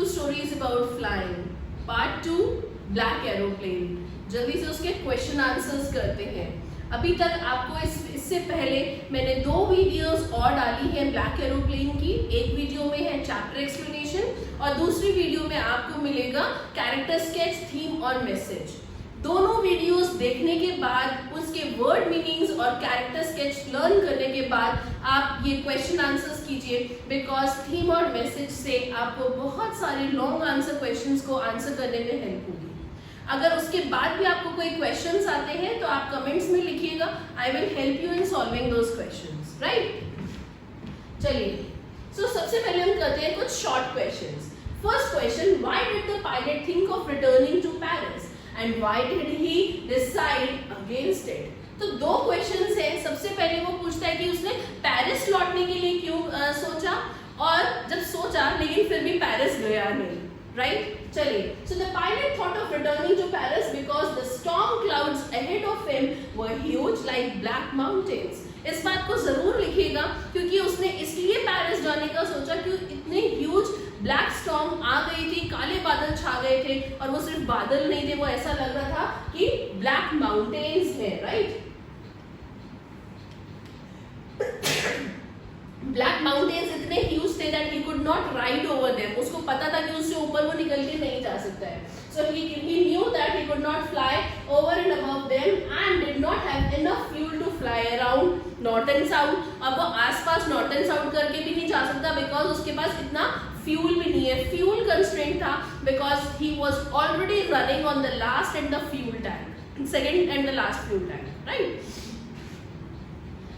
stories about flying. Part 2 Black Aeroplane. जल्दी से उसके क्वेश्चन आंसर्स करते हैं. अभी तक आपको इससे पहले मैंने 2 वीडियोस और डाली हैं ब्लैक एरोप्लेन की. एक वीडियो में है चैप्टर एक्सप्लेनेशन और दूसरी वीडियो में आपको मिलेगा कैरेक्टर स्केच, थीम और मैसेज. दोनों वीडियोस देखने के बाद उसके वर्ड मीनिंग्स और कैरेक्टर स्केच लर्न करने के बाद आप ये क्वेश्चन आंसर्स कीजिए, बिकॉज थीम और मैसेज से आपको बहुत सारे लॉन्ग आंसर क्वेश्चंस को आंसर करने में हेल्प होगी. अगर उसके बाद भी आपको कोई क्वेश्चंस आते हैं तो आप कमेंट्स में लिखिएगा. I will help you in solving those questions. Right, चलिए. सो सबसे पहले हम करते हैं कुछ short questions. First question, why did the pilot think of returning to Paris and why did he decide against it? तो 2 क्वेश्चंस हैं. सबसे पहले वो पूछता है कि उसने पेरिस लौटने के लिए क्यों सोचा, और जब सोचा लेकिन फिर भी पेरिस गया नहीं. राइट, चलिए. So the pilot thought of returning to Paris because the storm clouds ahead of him were huge like black mountains. इस बात को जरूर लिखिएगा क्योंकि उसने इसलिए पेरिस जाने का सोचा कि इतने ह्यूज ब्लैक स्टॉर्म आ गई थी, काले बादल छा गए थे, और वो सिर्फ बादल नहीं थे, वो ऐसा लग रहा था कि ब्लैक माउंटेन्स है. राइट, ब्लैक माउंटेन्स इतने ह्यूज थे that he could not ride over them. उसको पता था कि उससे ऊपर वो निकल के नहीं जा सकता है. So he knew that he could not fly over and above them and did not have enough fuel to fly around north and south. अब वो आसपास north and south करके भी नहीं जा सकता because उसके पास इतना फ्यूल भी नहीं है. फ्यूल कंस्ट्रेंट था because he was already running on the last and the fuel tank, second and the last fuel tank. Right?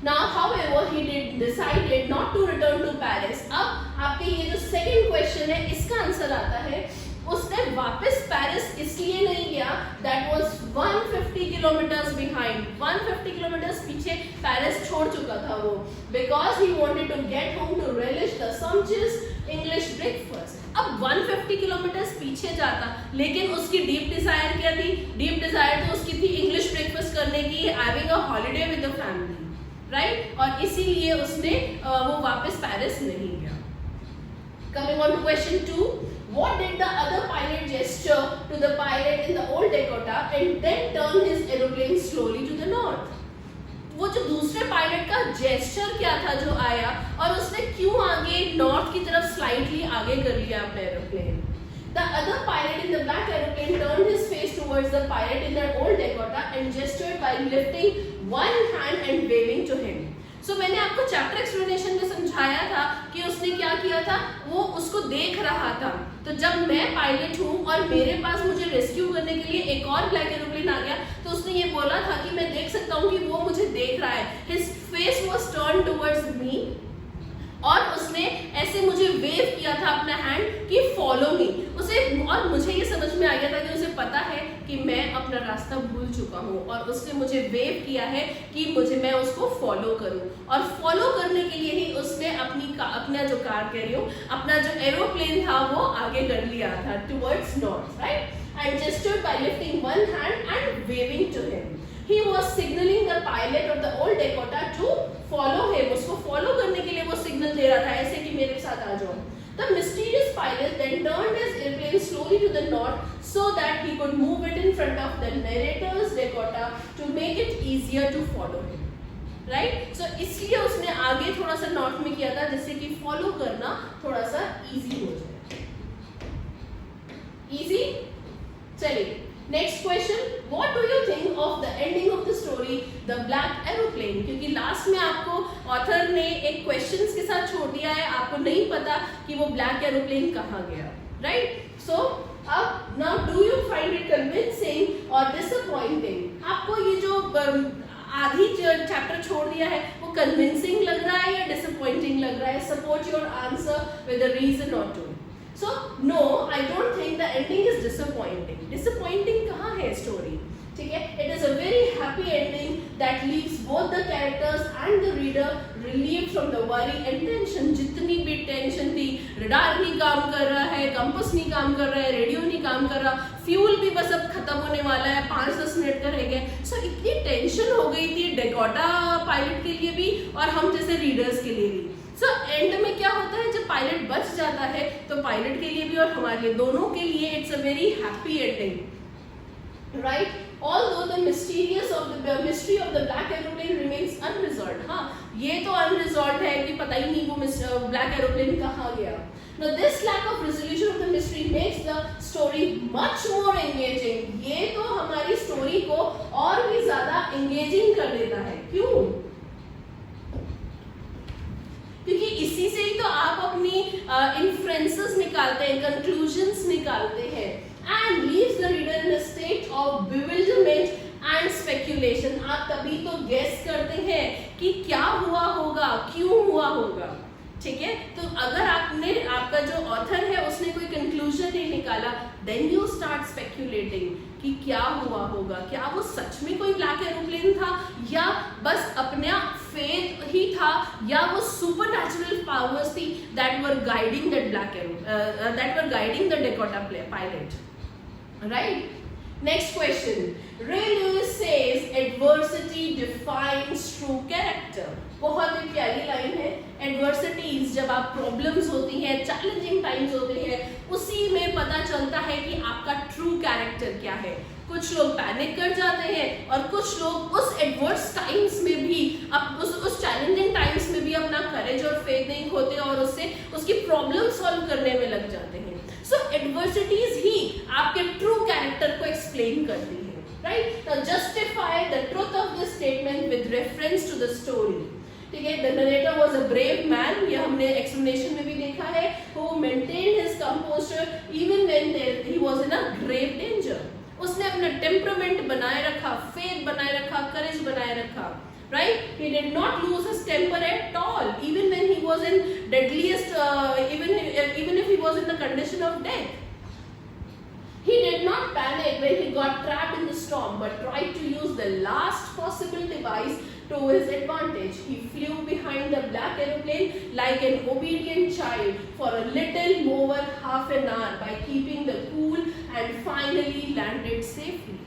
Now, however, he decided not to return to Paris. अब आपके ये जो second question है इसका answer आता है, उसने वापस पेरिस इसलिए नहीं गया. That was 150 kilometres behind. 150 kilometres पीछे पेरिस छोड़ चुका था वो, because he wanted to get home to relish the समचिस इंग्लिश ब्रेकफास्ट. अब 150 किलोमीटर्स पीछे जाता, लेकिन उसकी डीप डिजायर क्या थी? डीप डिजायर तो उसकी थी इंग्लिश ब्रेकफास्ट करने की, having a holiday with the family. Right, और इसीलिए उसने वो वापस पेरिस नहीं गया. Coming on to question 2, what did the other pilot gesture to the pilot in the old Dakota and then turn his aeroplane slowly to the north? वो जो दूसरे पायलट का जेस्चर क्या था जो आया, और उसने क्यों आगे नॉर्थ की तरफ स्लाइटली आगे कर लिया अपना aeroplane? The other pilot in the black aeroplane turned his face towards the pilot in the old Dakota and gestured by lifting one hand and waving to him. So मैंने आपको chapter explanation में समझाया था कि उसने क्या किया था. वो उसको देख रहा था. तो जब मैं पायलट हूँ और मेरे पास मुझे रेस्क्यू करने के लिए एक और ब्लैक एरोप्लेन आ गया, तो उसने ये बोला था कि मैं देख सकता हूँ कि वो मुझे देख रहा है. His face was turned towards me, और उसने ऐसे मुझे वेव किया था अपना हैंड कि फॉलो मी. उसे, और मुझे ये समझ में आ गया था कि उसे पता है कि मैं अपना रास्ता भूल चुका हूँ, और उसने मुझे वेव किया है कि मैं उसको फॉलो करूँ. और फॉलो करने के लिए ही उसने अपना जो कार कह रही हूँ, अपना जो एरोप्लेन था वो आगे कर लिया था towards north. Right, and gestured by lifting one hand and waving to him. He was signaling the pilot of the old Dakota to follow him. उसको फॉलो करने के लिए वो सिग्नल दे रहा था, ऐसे कि मेरे साथ आ जाओ. The mysterious pilot then turned his airplane slowly to the north so that he could move it in front of the narrator's Dakota to make it easier to follow him. Right? So इसलिए उसने आगे थोड़ा सा north में किया था, जिससे कि फॉलो करना थोड़ा सा इजी हो जाए. इजी. चलिए, next question, what do you think of the ending of the story the black aeroplane? क्योंकि लास्ट में आपको ऑथर ने एक क्वेश्चंस के साथ छोड़ दिया है, आपको नहीं पता कि वो ब्लैक एरोप्लेन कहाँ गया. राइट, सो अब now do you find it convincing और डिसअपॉइंटिंग? आपको ये जो आधी चैप्टर छोड़ दिया है वो कन्विंसिंग लग रहा है या डिसअपॉइंटिंग लग रहा है? Support your answer with a reason or two. So no, I don't think the ending is disappointing. Disappointing कहाँ है स्टोरी? ठीक है, it is a very happy ending that leaves both the characters and the reader relieved from the worry and tension. जितनी भी tension थी, radar नहीं काम कर रहा है, कंपास नहीं काम कर रहा है, रेडियो नहीं काम कर रहा, फ्यूल भी बस अब खत्म होने वाला है, 5-10 मिनट का रह गया. सो इतनी टेंशन हो गई थी डेकोटा पायलट के लिए भी और हम जैसे रीडर्स के लिए भी. सो एंड में क्या होता है, जब पायलट बच जाता है तो पायलट के लिए भी और हमारे लिए दोनों के लिए it's a very happy ending, right? Although the mystery of the black aeroplane remains unresolved. हाँ, ये तो unresolved है कि पता ही नहीं वो black aeroplane कहाँ गया. Now this lack of resolution of the mystery makes the story much more engaging. ये तो हमारी स्टोरी को और भी ज्यादा engaging कर देता है. क्यों? क्योंकि इसी से ही तो आप अपनी inferences निकालते हैं, conclusions निकालते हैं. And leaves the reader in a state of bewilderment and speculation. आप तभी तो guess करते हैं कि क्या हुआ होगा, क्यों हुआ होगा, ठीक है? तो अगर आपका जो ऑथर है उसने कोई कंक्लूजन नहीं निकाला, then you start speculating कि क्या हुआ होगा, क्या वो सच में कोई ब्लैक एरोप्लेन था या बस अपना फेथ ही था या वो सुपरनैचुरल पावर्स थी that were guiding the Dakota pilot. Right? Next question. Ray Lewis says adversity defines true character. बहुत ही प्यारी लाइन है. Adversities, जब आप problems होती हैं, challenging times होते हैं, उसी में पता चलता है कि आपका true character क्या है. कुछ लोग पैनिक कर जाते हैं और कुछ लोग उस एडवर्स टाइम्स में भी उस चैलेंजिंग टाइम्स में भी अपना करेज और फेथ नहीं खोते और उसकी प्रॉब्लम सॉल्व करने में लग जाते हैं. सो एडवर्सिटीज ही आपके ट्रू कैरेक्टर को एक्सप्लेन करती है, right? Now justify the truth of this statement with reference to the story. ठीक है, the narrator was a brave man, ये हमने एक्सप्लेनेशन में भी देखा है, who maintained his composure even when he was in a grave danger. उसने अपना टेम्परामेंट बनाए रखा, फेथ बनाए रखा, करेज बनाए रखा, right? He did not lose his temper at all, even when he was in deadliest, even if he was in the condition of death. He did not panic when he got trapped in the storm, but tried to use the last possible device to his advantage. He flew behind the black aeroplane like an obedient child for a little over half an hour by keeping the cool and finally landed safely.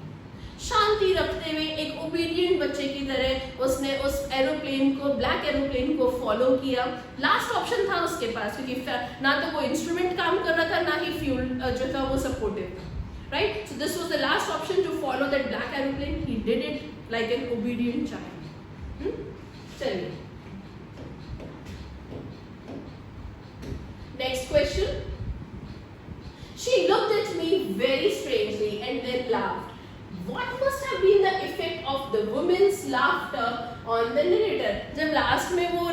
शांति रखते हुए एक obedient बच्चे की तरह उसने उस aeroplane को, black aeroplane को फॉलो किया. लास्ट ऑप्शन था उसके पास क्योंकि ना तो वो इंस्ट्रूमेंट काम कर रहा था ना ही फ्यूल जो था वो सपोर्टिव था, right? So this was the last option to follow that black aeroplane. He did it like an obedient child. चलिए next question. She looked at me very strangely and then laughed. What must have been the effect of the woman's laughter on the narrator? जब last में वो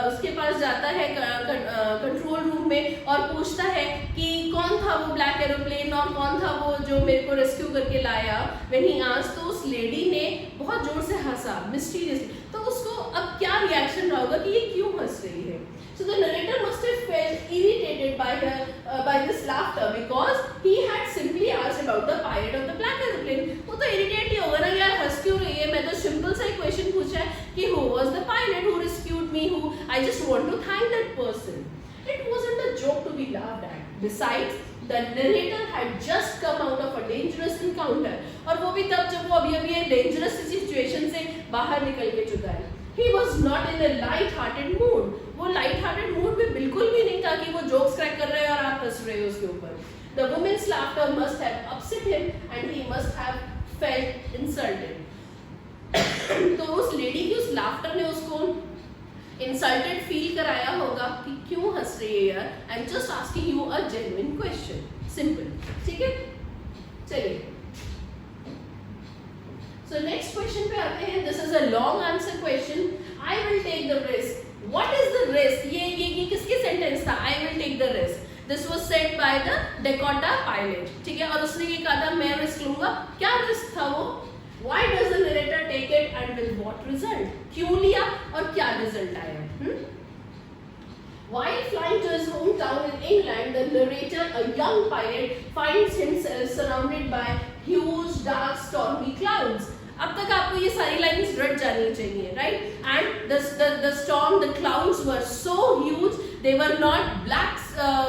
उसके पास जाता है control room में और पूछता है कि कौन था वो ब्लैक एरोप्लेन और कौन था वो जो मेरे को रेस्क्यू करके लाया, when he asked, तो उस लेडी ने बहुत जोर से हंसा मिस्टीरियसली. तो उसको अब क्या रिएक्शन रहा होगा कि ये क्यों हंस रही है? So the narrator must have felt irritated by this laughter because he had simply asked about the pilot of the black aeroplane. वो तो irritate ही होगा ना, यार हंस क्यों रही है, मैं तो सिंपल सा एक क्वेश्चन पूछा है कि who was the pilot who rescued me, who I just want to thank that person. It wasn't a joke to be laughed at. Besides, the narrator had just come out of a dangerous encounter. और वो भी तब जब वो अभी एक dangerous situation से बाहर निकल के चुका है. He was not in a light-hearted mood. वो light-hearted mood में बिल्कुल भी नहीं था कि वो jokes crack कर रहे हैं और आप हंस रहे हो उसके ऊपर. The woman's laughter must have upset him and he must have felt insulted. तो उस lady की उस laughter ने उसको insulted feel कराया होगा कि क्यों हंस रही है यार. I'm just asking you a genuine question. Simple. ठीक है? चलिए. So next question पे आते हैं. This is a long answer question. I will take the risk. What is the risk? ये किसकी sentence था? I will take the risk. This was said by the Dakota pilot. ठीक है? और उसने ये कहा था मैं risk लूँगा. क्या risk था वो? Why does the narrator take it and with what result? क्यों लिया और क्या result आया? While flying to his hometown in England, the narrator, a young pilot, finds himself surrounded by huge, dark, stormy clouds. अब तक आपको ये सारी लाइन्स रट जानी चाहिए, right? And the storm, the clouds were so huge. They were not black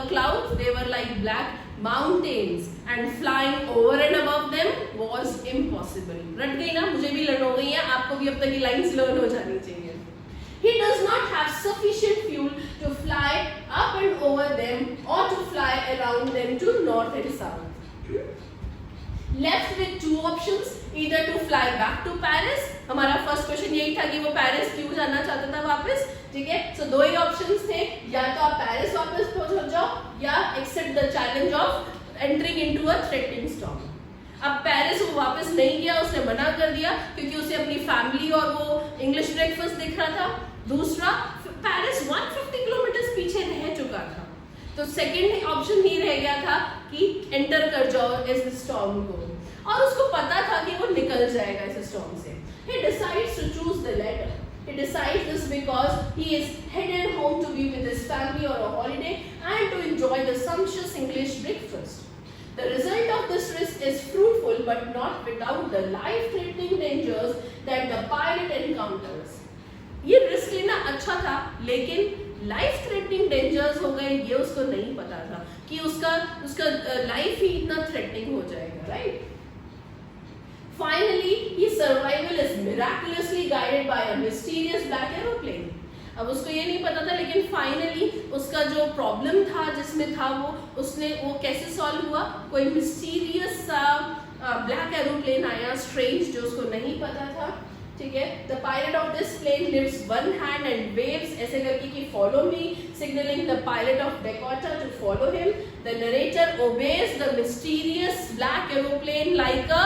clouds. They were like black mountains. And flying over and above them was impossible. रट गई ना? मुझे भी लर्न हो गई है. आपको भी अब तक ये लाइन्स लर्न हो जानी चाहिए. He does not have sufficient fuel to fly up and over them or to fly around them to north and south. Left with two options, either to fly back to Paris. हमारा first question यही था कि वो Paris क्यों जाना चाहता था वापस, ठीक है. सो दो ही ऑप्शंस थे, या तो आप पेरिस वापस पहुंच जाओ या accept the challenge of entering into a threatening storm. अब पेरिस वो वापस नहीं गया, उसने मना कर दिया क्योंकि उसे अपनी फैमिली और वो इंग्लिश ब्रेकफास्ट दिख रहा था. दूसरा, पेरिस 150 किलोमीटर पीछे रह चुका था, तो सेकंड ऑप्शन ही रह गया था कि एंटर कर जाओ इस स्टॉर्म को, और उसको पता था कि वो निकल जाएगा इस स्टॉर्म से. He decides to choose the latter. He decides this because he is headed home to be with his family or a holiday and to enjoy the sumptuous English breakfast. The result of this risk is fruitful but not without the life-threatening dangers that the pilot encounters. ये risk लेना अच्छा था, लेकिन life threatening dangers हो गए, ये उसको नहीं पता था कि उसका लाइफ ही इतना थ्रेटनिंग हो जाएगा, right. Finally, his survival is miraculously guided by a mysterious black aeroplane. अब उसको ये नहीं पता था, लेकिन फाइनली उसका जो प्रॉब्लम था जिसमें था वो कैसे सॉल्व हुआ. कोई मिस्टीरियस सा ब्लैक एरोप्लेन आया, स्ट्रेंज, जो उसको नहीं पता था, ठीक है. The pilot of this plane lifts one hand and waves ऐसे करके कि follow me, signalling the pilot of Dakota to follow him. The narrator obeys the mysterious black aeroplane like a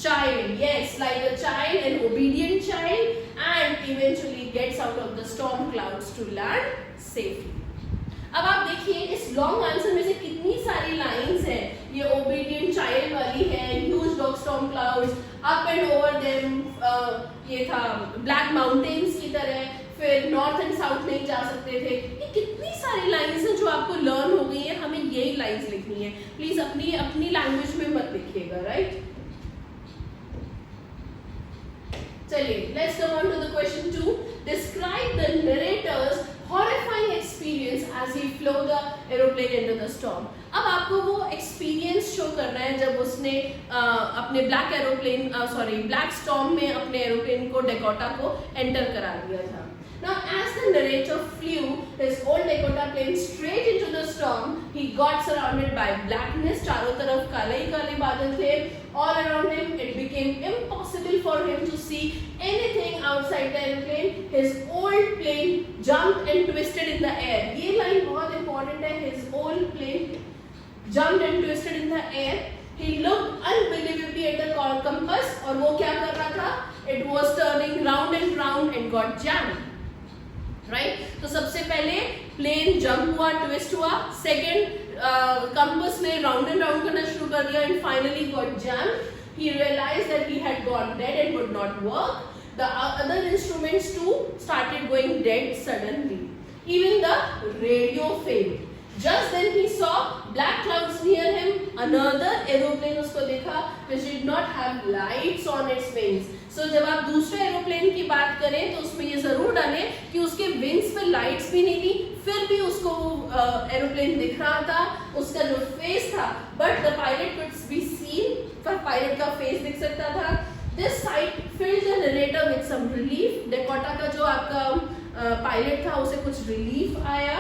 child, yes, like a child, an obedient child, and eventually gets out of the storm clouds to land safely. अब आप देखिए इस long answer में से कितनी सारी lines हैं. ये obedient child वाली है, huge dog storm clouds, up and over them, ये था black mountains की तरह, फिर नॉर्थ एंड साउथ नहीं जा सकते थे. ये कितनी सारी लाइंस हैं जो आपको लर्न हो गई है. हमें यही लाइंस लिखनी है. प्लीज अपनी लैंग्वेज में मत लिखिएगा, राइट. चलिए, let's come on to the question 2. Describe the narrator's horrifying experience as he flew the aeroplane into the storm. अब आपको वो एक्सपीरियंस शो करना है जब उसने अपने ब्लैक स्टॉर्म में अपने एरोप्लेन को, डेकोटा को एंटर करा दिया था. Now, as the narrator flew his old Dakota plane straight into the storm, he got surrounded by blackness. चारों तरफ काले ही काले बादल थे. All around him, it became impossible for him to see anything outside the airplane. His old plane jumped and twisted in the air. ये line बहुत important है. His old plane jumped and twisted in the air. He looked unbelievably at the compass, और वो क्या कर रहा था? It was turning round and got jammed. राइट. तो सबसे पहले प्लेन जंप हुआ, ट्विस्ट हुआ. सेकेंड, कंपास ने राउंड एंड राउंड करना शुरू कर दिया and finally got jam. He realised that he had gone dead and would not work. The other instruments too started going dead suddenly. Even the radio failed. Just then he saw black clouds near him. Another aeroplane उसको देखा which did not have lights on its wings. So जब आप दूसरे aeroplane की बात करें तो उसमें ये जरूर डालें कि उसके विंग्स पे लाइट्स भी नहीं थी, फिर भी उसको एरोप्लेन दिख रहा था, उसका जो फेस था, but the pilot could be seen, पर पायलट का फेस दिख सकता था. This sight filled the narrator with some relief. Dakota का जो आपका पायलट था उसे कुछ रिलीफ आया.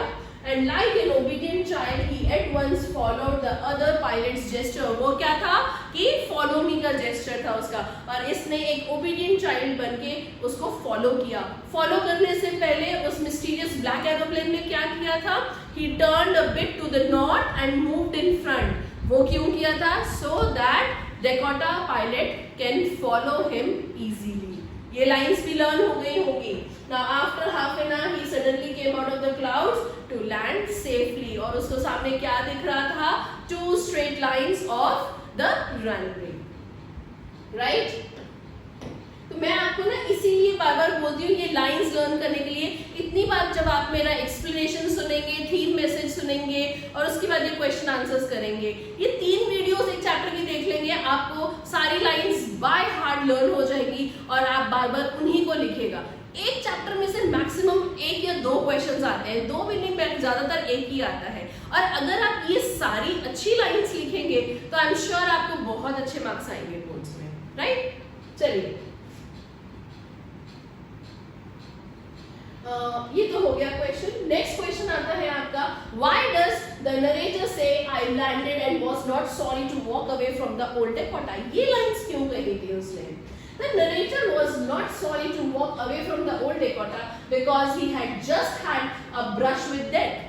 And like an obedient child, he at once followed the other pilot's gesture. वो क्या था कि follow me का gesture था उसका, और इसने एक obedient child बनके उसको follow किया. Follow करने से पहले उस mysterious black aeroplane ने क्या किया था? He turned a bit to the north and moved in front. वो क्यों किया था? So that Dakota pilot can follow him easily. ये लाइंस भी लर्न हो गई होगी. Now after half an hour he suddenly came out of the clouds to land safely. और उसको सामने क्या दिख रहा था? 2 straight lines of the runway, right? तो मैं आपको ना इसीलिए बार बार बोलती हूँ ये लाइंस लर्न करने के लिए. इतनी बार जब आप मेरा एक्सप्लेनेशन सुनेंगे, थीम मैसेज सुनेंगे और उसके बाद ये क्वेश्चन आंसर्स करेंगे, ये 3 वीडियोस एक चैप्टर की देख लेंगे, आपको सारी लाइंस बाय हार्ट लर्न हो जाएगी और आप बार बार उन्हीं को लिखेगा. एक चैप्टर में से मैक्सिमम 1 या 2 क्वेश्चंस आते हैं, 2 भी नहीं, ज्यादातर 1 ही आता है. और अगर आप ये सारी अच्छी लाइंस लिखेंगे तो आई एम श्योर आपको बहुत अच्छे मार्क्स आएंगे बोर्ड्स में, राइट? चलिए, ये तो हो गया क्वेश्चन। नेक्स्ट क्वेश्चन आता है आपका, why does the narrator say I landed and was not sorry to walk away from the old Dakota. ये लाइंस क्यों कही थी उसने? The narrator was not sorry to walk away from the old Dakota because he had just had a brush with death.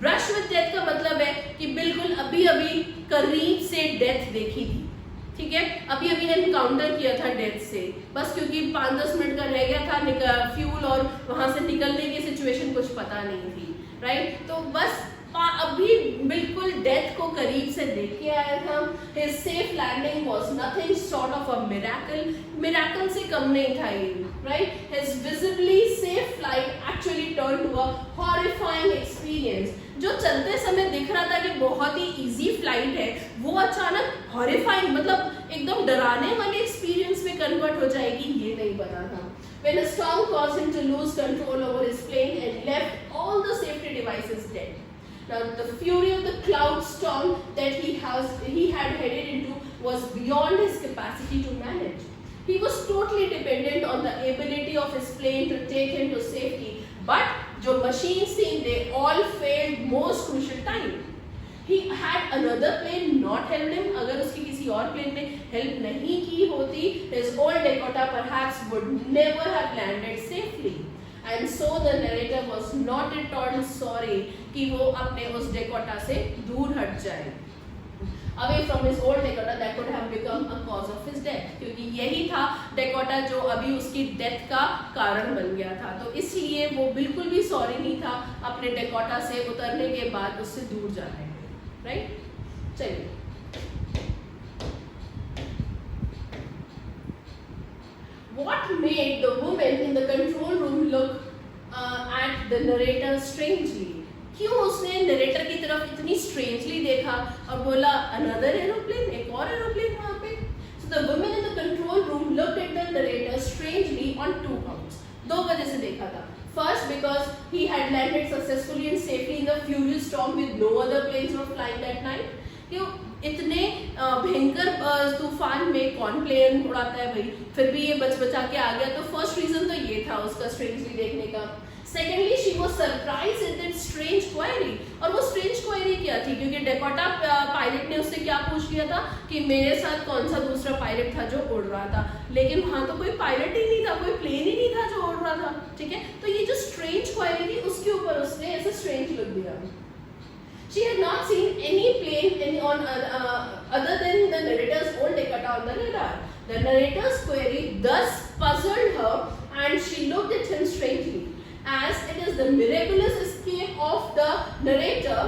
Brush with death का मतलब है कि बिल्कुल अभी अभी करीब से डेथ देखी थी, ठीक है, अभी अभी एनकाउंटर किया था डेथ से, बस क्योंकि 5-10 मिनट का रह गया था फ्यूल और वहां से निकलने की सिचुएशन कुछ पता नहीं थी, राइट। तो बस अभी बिल्कुल डेथ को करीब से देख के आया था। His safe landing was nothing short of a miracle. Miracle से कम नहीं था ये, right? His visibly safe flight actually turned to a horrifying experience. जो चलते समय दिख रहा था कि बहुत ही इजी फ्लाइट है, वो अचानक हॉरिफाइंग मतलब एकदम डराने वाले एक्सपीरियंस में कन्वर्ट हो जाएगी, ये नहीं पता था। When a storm caused him to lose control over his plane and left all the safety devices dead. Now the fury of the cloud storm that he had headed into was beyond his capacity to manage. He was totally dependent on the ability of his plane to take him to safety. But जो machines थी, they all failed most crucial time. He had another plane not helped him. अगर उसकी किसी और plane ने help नहीं की होती, his old Dakota perhaps would never have landed safely. And so the narrator was not at all sorry कि वो अपने उस डेकोटा से दूर हट जाए, away from his old Dakota that could have become a cause of his death, क्योंकि यही था डेकोटा जो अभी उसकी डेथ का कारण बन गया था। तो इसलिए वो बिल्कुल भी सॉरी नहीं था अपने डेकोटा से उतरने के बाद उससे दूर जाने में, राइट। चलिए, what made the woman in the control room look at the narrator strangely? क्यों उसने नरेटर की तरफ इतनी स्ट्रेंजली देखा और बोला अनदर एरोप्लेन, एक और एरोप्लेन वहां पे? So the woman in the control room looked at the narrator strangely on 2 counts. 2 वजह से देखा था। First, because he had landed successfully and safely in the furious storm with no other planes were flying that night. क्यों इतने भयंकर तूफान में कौन प्लेन उड़ाता है भाई, फिर भी ये बचा के आ गया। तो फर्स्ट रीजन तो ये था उसका स्ट्रेंजली देखने का। Secondly, she was surprised at that strange query. और वो स्ट्रेंज क्वेरी क्या थी? क्योंकि डेकोटा पायलट ने उससे क्या पूछ लिया था कि मेरे साथ कौन सा दूसरा पायलट था जो उड़ रहा था, लेकिन वहां तो कोई पायलट ही नहीं था, कोई प्लेन ही नहीं था जो उड़ रहा था, ठीक है। तो ये जो स्ट्रेंज क्वेरी थी उसके ऊपर उसने ऐसे स्ट्रेंज लुक दिया। She had not seen any plane other than the narrator's old Dakota on the radar. The narrator's query thus puzzled her, and she looked at him strangely, as it is the miraculous escape of the narrator.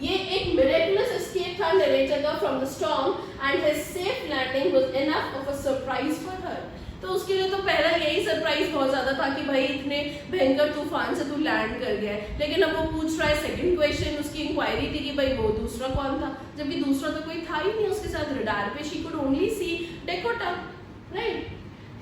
ये एक miraculous escape था narrator का from the storm, and his safe landing was enough of a surprise for her. तो उसके लिए तो पहला यही सरप्राइज बहुत ज्यादा था कि भाई इतने भयंकर तूफान से तू लैंड कर गया है। लेकिन अब वो पूछ रहा है, सेकंड क्वेश्चन उसकी इंक्वायरी थी कि भाई वो दूसरा कौन था, जबकि दूसरा तो कोई था ही नहीं उसके साथ रडार पे। She could only see Dakota, right.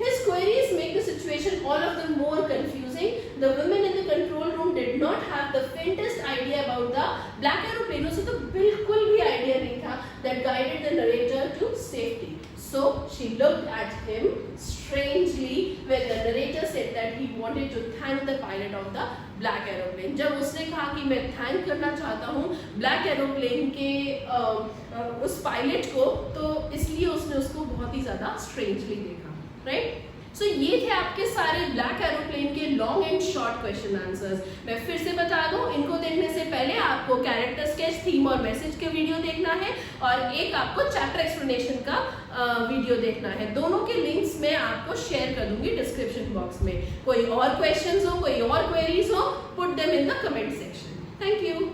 His queries make the situation all of the more confusing. The women in the control room did not have the faintest idea about the black aeroplane. उसे तो बिल्कुल भी idea नहीं था that guided the narrator to safety. So she looked at him strangely when the narrator said that he wanted to thank the pilot of the black aeroplane. जब उसने कहा कि मैं थैंक करना चाहता हूँ ब्लैक एरोप्लेन के उस पायलट को, तो इसलिए उसने उसको बहुत ही ज्यादा स्ट्रेंजली देखा, राइट। सो ये थे आपके सारे ब्लैक एरोप्लेन के long and short question answers. मैं फिर से बता दूं, इनको देखने से पहले आपको कैरेक्टर स्केच, थीम और मैसेज के वीडियो देखना है, और एक आपको चैप्टर एक्सप्लेनेशन का वीडियो देखना है। दोनों के लिंक्स मैं आपको शेयर कर दूंगी डिस्क्रिप्शन बॉक्स में। कोई और क्वेश्चंस हो, कोई और क्वेरीज हो, put them in the comment section. Thank you.